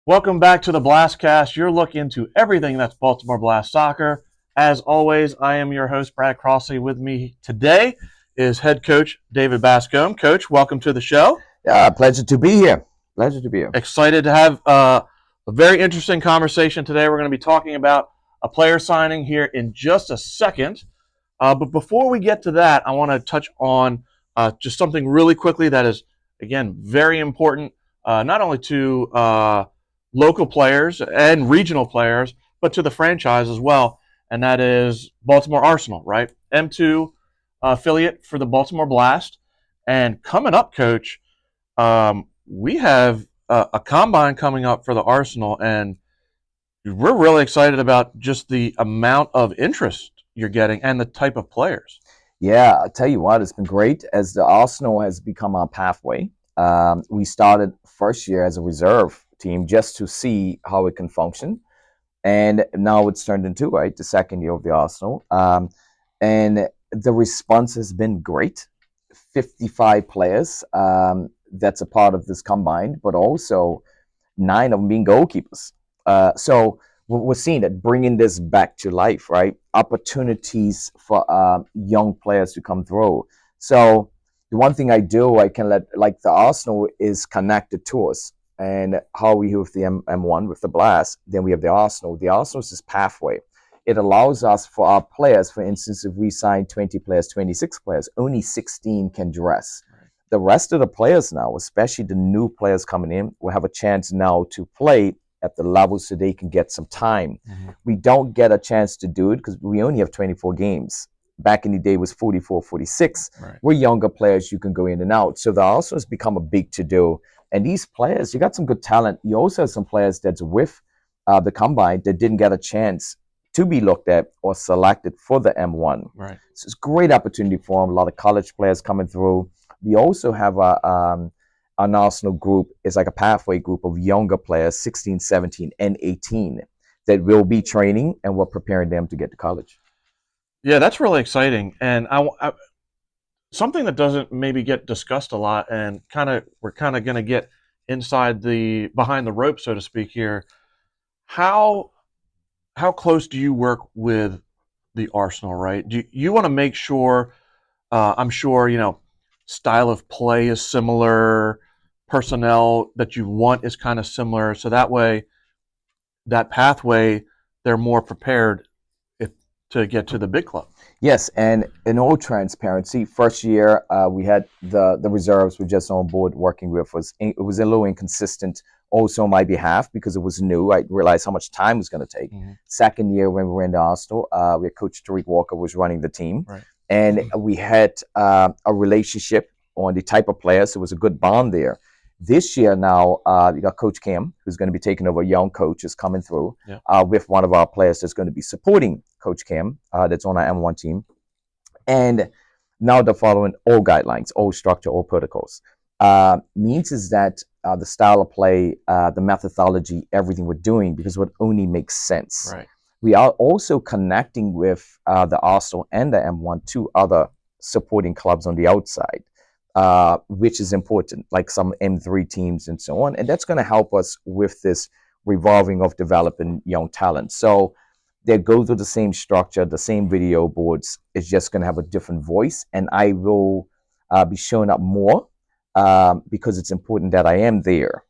Welcome back to the BlastCast. Your look into everything that's Baltimore Blast soccer. As always, I am your host, Brad Crossley. With me today is head coach David Bascombe. Coach, welcome to the show. Yeah, pleasure to be here. Pleasure to be here. Excited to have a very interesting conversation today. We're going to be talking about a player signing here in just a second. But before we get to that, I want to touch on just something really quickly that is, again, very important, not only to local players and regional players, but to the franchise as well. And that is Baltimore Arsenal, right? M2 affiliate for the Baltimore Blast. And coming up, Coach, we have a combine coming up for the Arsenal, and we're really excited about just the amount of interest you're getting and the type of players. Yeah, I'll tell you what, it's been great as the Arsenal has become our pathway. We started first year as a reserve team just to see how it can function. And now it's turned into, right, the second year of the Arsenal. And the response has been great. 55 players that's a part of this combine, but also 9 of them being goalkeepers. So we're seeing that bringing this back to life, right? Opportunities for young players to come through. So the one thing I do, I can let, like the Arsenal is connected to us. And how we have the M1 with the Blast, then we have the Arsenal. The Arsenal is this pathway. It allows us for our players, for instance, if we sign 20 players, 26 players, only 16 can dress. Right. The rest of the players now, especially the new players coming in, will have a chance now to play at the level so they can get some time. Mm-hmm. We don't get a chance to do it because we only have 24 games. Back in the day it was 44, 46. Right. We're younger players, you can go in and out. So the Arsenal has become a big to-do. And these players, you got some good talent. You also have some players that's with the combine that didn't get a chance to be looked at or selected for the M1. Right. So it's a great opportunity for them. A lot of college players coming through. We also have an Arsenal group. It's like a pathway group of younger players, 16, 17, and 18, that will be training and we're preparing them to get to college. Yeah, that's really exciting. And I something that doesn't maybe get discussed a lot, and we're kind of going to get behind the rope, so to speak here. How close do you work with the Arsenal, right? Do you want to make sure, I'm sure, style of play is similar, personnel that you want is kind of similar, so that way, that pathway, they're more prepared to get to the big club. Yes, and in all transparency, first year we had the reserves were just on board working with us. It was a little inconsistent also on my behalf because it was new. I realized how much time it was going to take. Mm-hmm. Second year when we were in the Arsenal, we had Coach Tariq Walker was running the team. Right. And we had a relationship on the type of players. So it was a good bond there. This year now, you got Coach Cam, who's going to be taking over. A young coach is coming through with one of our players that's going to be supporting Coach Cam, that's on our M1 team. And now they're following all guidelines, all structure, all protocols. Means is that the style of play, the methodology, everything we're doing, because what only makes sense. Right. We are also connecting with the Arsenal and the M1 to other supporting clubs on the outside. Which is important, like some M3 teams and so on. And that's going to help us with this revolving of developing young talent. So they go through the same structure, the same video boards. It's just going to have a different voice. And I will be showing up more because it's important that I am there.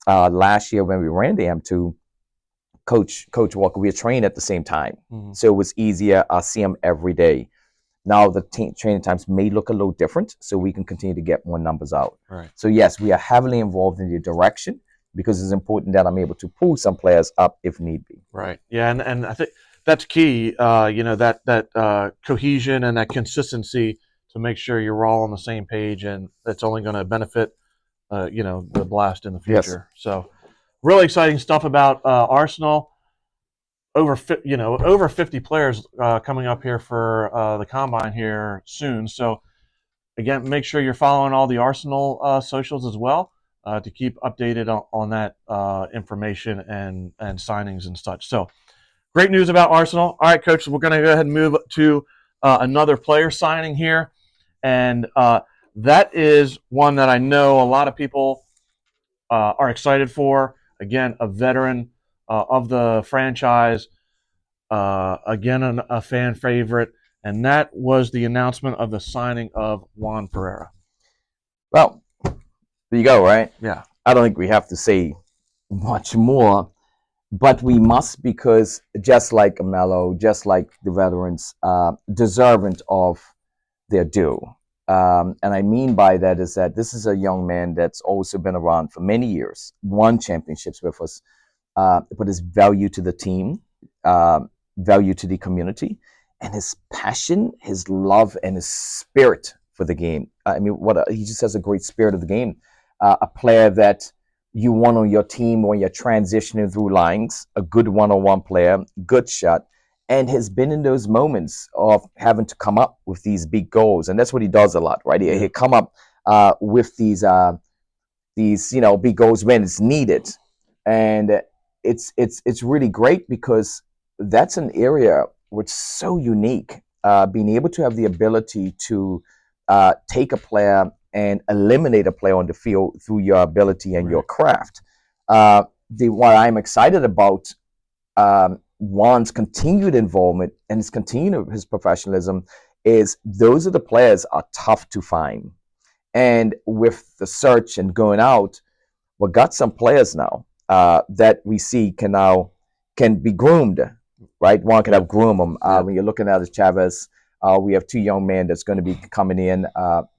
Last year when we ran the M2, Coach Walker, we were trained at the same time. Mm-hmm. So it was easier. I see him every day. Now the training times may look a little different, so we can continue to get more numbers out. Right. So yes, we are heavily involved in the direction because it's important that I'm able to pull some players up if need be. Right. Yeah, and I think that's key. That cohesion and that consistency to make sure you're all on the same page, and that's only going to benefit, the Blast in the future. Yes. So, really exciting stuff about Arsenal. Over 50 players coming up here for the combine here soon. So again, make sure you're following all the Arsenal socials as well to keep updated on that information and signings and such. So great news about Arsenal. All right, Coach, we're going to go ahead and move to another player signing here, and that is one that I know a lot of people are excited for. again, a veteran of the franchise, again, a fan favorite, and that was the announcement of the signing of Juan Pereira. Well, there you go, right? Yeah. I don't think we have to say much more, but we must, because just like Melo, just like the veterans, deserving of their due. And I mean by that is that this is a young man that's also been around for many years, won championships with us, but his value to the team, uh, value to the community, and his passion, his love, and his spirit for the game. I mean, he just has a great spirit of the game. A player that you want on your team when you're transitioning through lines, a good one-on-one player, good shot, and has been in those moments of having to come up with these big goals, and that's what he does a lot, right? He come up with these big goals when it's needed, and it's really great because that's an area which is so unique. Being able to have the ability to take a player and eliminate a player on the field through your ability and your craft. What I'm excited about Juan's continued involvement and his professionalism is those are the players are tough to find. And with the search and going out, we got some players now that we see can be groomed, right? One can have groom them. When you're looking at Chavez, we have two young men that's going to be coming in.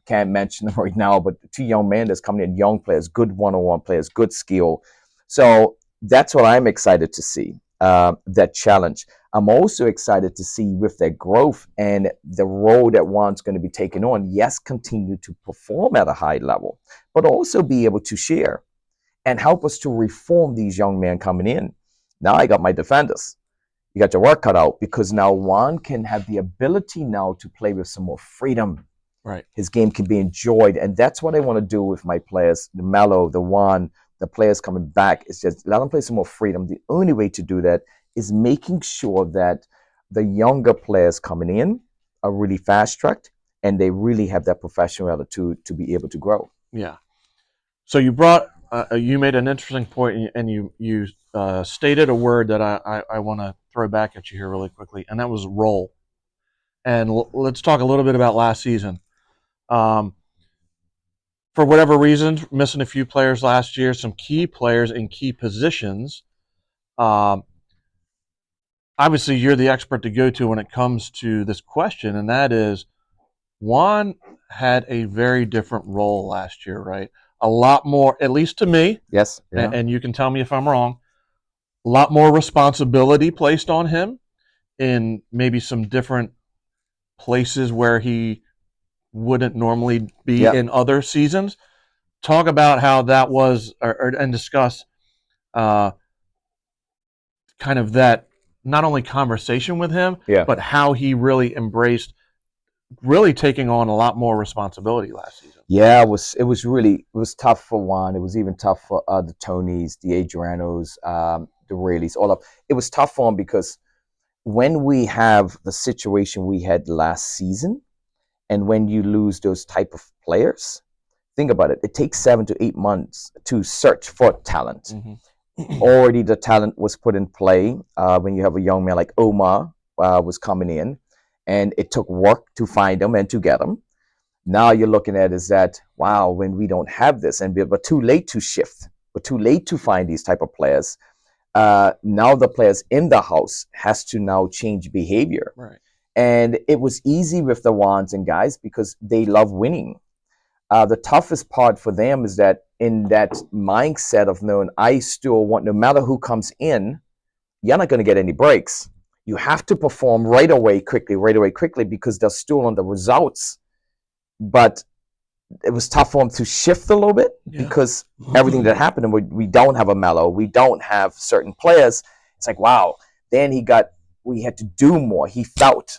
Can't mention them right now, but two young men that's coming in, young players, good one-on-one players, good skill. So that's what I'm excited to see. That challenge. I'm also excited to see with their growth and the role that Juan's going to be taking on. Yes, continue to perform at a high level, but also be able to share and help us to reform these young men coming in. Now I got my defenders. You got your work cut out because now Juan can have the ability now to play with some more freedom. Right. His game can be enjoyed, and that's what I want to do with my players, the Melo, the Juan, the players coming back. It's just let them play some more freedom. The only way to do that is making sure that the younger players coming in are really fast-tracked and they really have that professional attitude to be able to grow. Yeah. So you made an interesting point, and you stated a word that I want to throw back at you here really quickly, and that was role. And let's talk a little bit about last season. For whatever reasons, missing a few players last year, some key players in key positions. Obviously, you're the expert to go to when it comes to this question, and that is Juan had a very different role last year, right? A lot more, at least to me. Yes. Yeah. And you can tell me if I'm wrong. A lot more responsibility placed on him in maybe some different places where he wouldn't normally be in other seasons. Talk about how that was, and discuss kind of that, not only conversation with him, but how he really embraced really taking on a lot more responsibility last season. Yeah, it was tough for Juan. It was even tough for the Tonys, the Adrianos, the Rayleys, all of it was tough for him because when we have the situation we had last season, and when you lose those type of players, think about it. It takes 7 to 8 months to search for talent. Mm-hmm. Already the talent was put in play when you have a young man like Omar was coming in, and it took work to find them and to get them. Now you're looking at is that, wow, when we don't have this, and we're too late to shift, we're too late to find these type of players. Now the players in the house has to now change behavior. Right. And it was easy with the Juans and guys because they love winning. The toughest part for them is that in that mindset of knowing I still want, no matter who comes in, you're not going to get any breaks. You have to perform right away quickly because they're still on the results. But it was tough for them to shift a little bit because everything that happened, and we don't have a Melo, we don't have certain players. It's like, wow, then we had to do more. He felt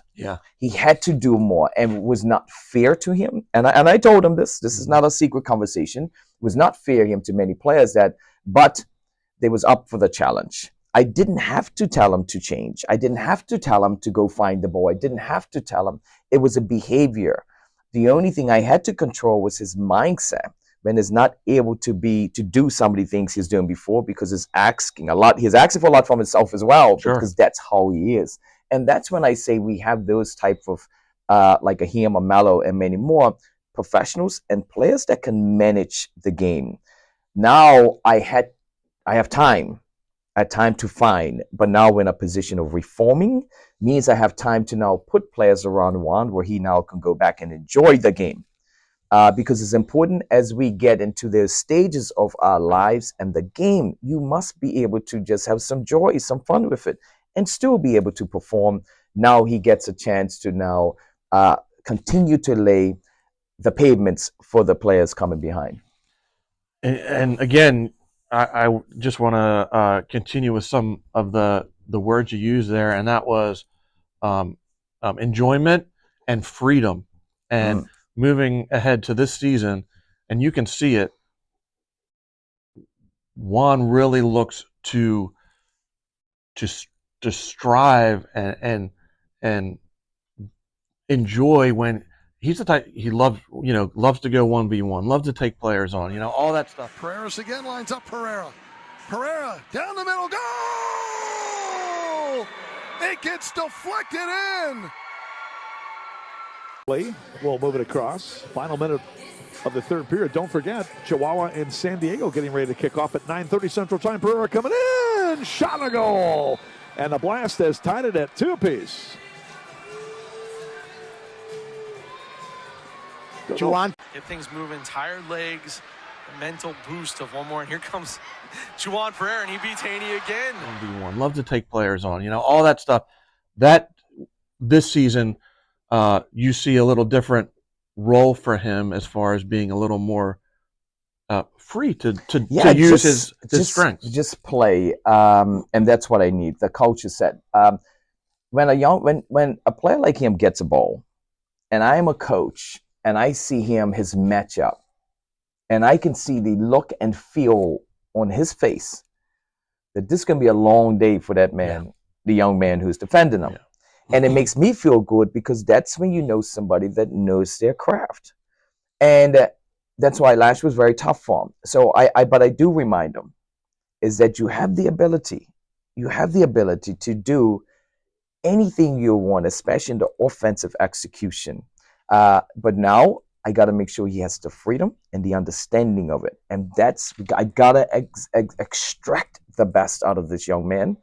he had to do more, and it was not fair to him. And I told him this is not a secret conversation. It was not fair to him to many players but they was up for the challenge. I didn't have to tell him to change. I didn't have to tell him to go find the ball. I didn't have to tell him. It was a behavior. The only thing I had to control was his mindset, Ben is not able to do some of the things he's doing before because he's asking a lot. He's asking for a lot from himself as well, Sure. because that's how he is. And that's when I say we have those type of like a him, a Mello, and many more professionals and players that can manage the game. Now I have time. I have time to find, but now we're in a position of reforming. Means I have time to now put players around Juan where he now can go back and enjoy the game. Because it's important as we get into the stages of our lives and the game, you must be able to just have some joy, some fun with it, and still be able to perform. Now he gets a chance to now continue to lay the pavements for the players coming behind. And again, I just want to continue with some of the words you used there, and that was enjoyment and freedom, and moving ahead to this season. And you can see it. Juan really looks to strive and enjoy when he's the type he loves to go 1v1, loves to take players on, all that stuff. Pereira's again lines up Pereira down the middle, goal! It gets deflected in. We'll move it across. Final minute of the third period. Don't forget, Chihuahua and San Diego getting ready to kick off at 9:30 Central Time. Pereira coming in, shot and a goal. And the Blast has tied it at 2 apiece. Juwan. Get things moving, tired legs, the mental boost of one more. And here comes Juwan Pereira, and he beats Haney again. 1v1, love to take players on, all that stuff. That this season, you see a little different role for him as far as being a little more free to use his strengths. Just play, and that's what I need. The coach has said, when a player like him gets a ball, and I am a coach, and I see his matchup, and I can see the look and feel on his face that this is going to be a long day for that man, the young man who's defending him. Yeah. And it makes me feel good because that's when you know somebody that knows their craft. And that's why last year was very tough for him. So but I do remind him is that you have the ability to do anything you want, especially in the offensive execution. But now I got to make sure he has the freedom and the understanding of it. And I got to extract the best out of this young man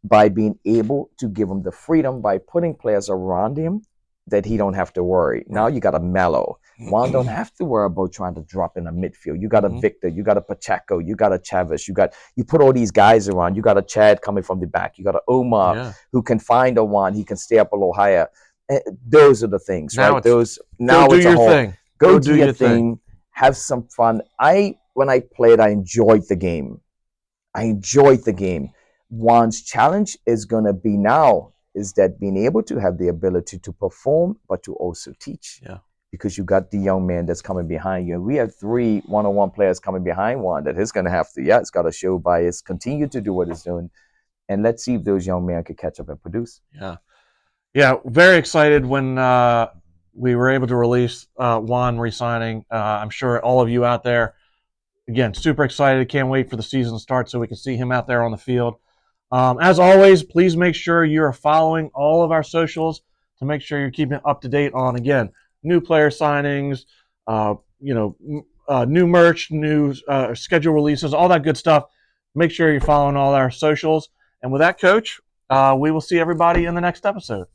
by being able to give him the freedom by putting players around him that he don't have to worry. Now you got a Mello. Juan don't have to worry about trying to drop in a midfield. You got a Victor, you got a Pacheco, you got a Chavez, you put all these guys around. You got a Chad coming from the back. You got an Omar who can find a Juan. He can stay up a little higher. Those are the things, right? Now it's a whole thing. Go do your thing. Have some fun. When I played, I enjoyed the game. Juan's challenge is going to be now is that being able to have the ability to perform, but to also teach. Yeah. Because you got the young man that's coming behind you. And we have 3 one-on-one players coming behind Juan that he's going to have to, it's got to show by his continue to do what he's doing. And let's see if those young men could catch up and produce. Yeah. Yeah, very excited when we were able to release Juan re-signing. I'm sure all of you out there, again, super excited. Can't wait for the season to start so we can see him out there on the field. As always, please make sure you're following all of our socials to make sure you're keeping up to date on, again, new player signings, new merch, new schedule releases, all that good stuff. Make sure you're following all our socials. And with that, Coach, we will see everybody in the next episode.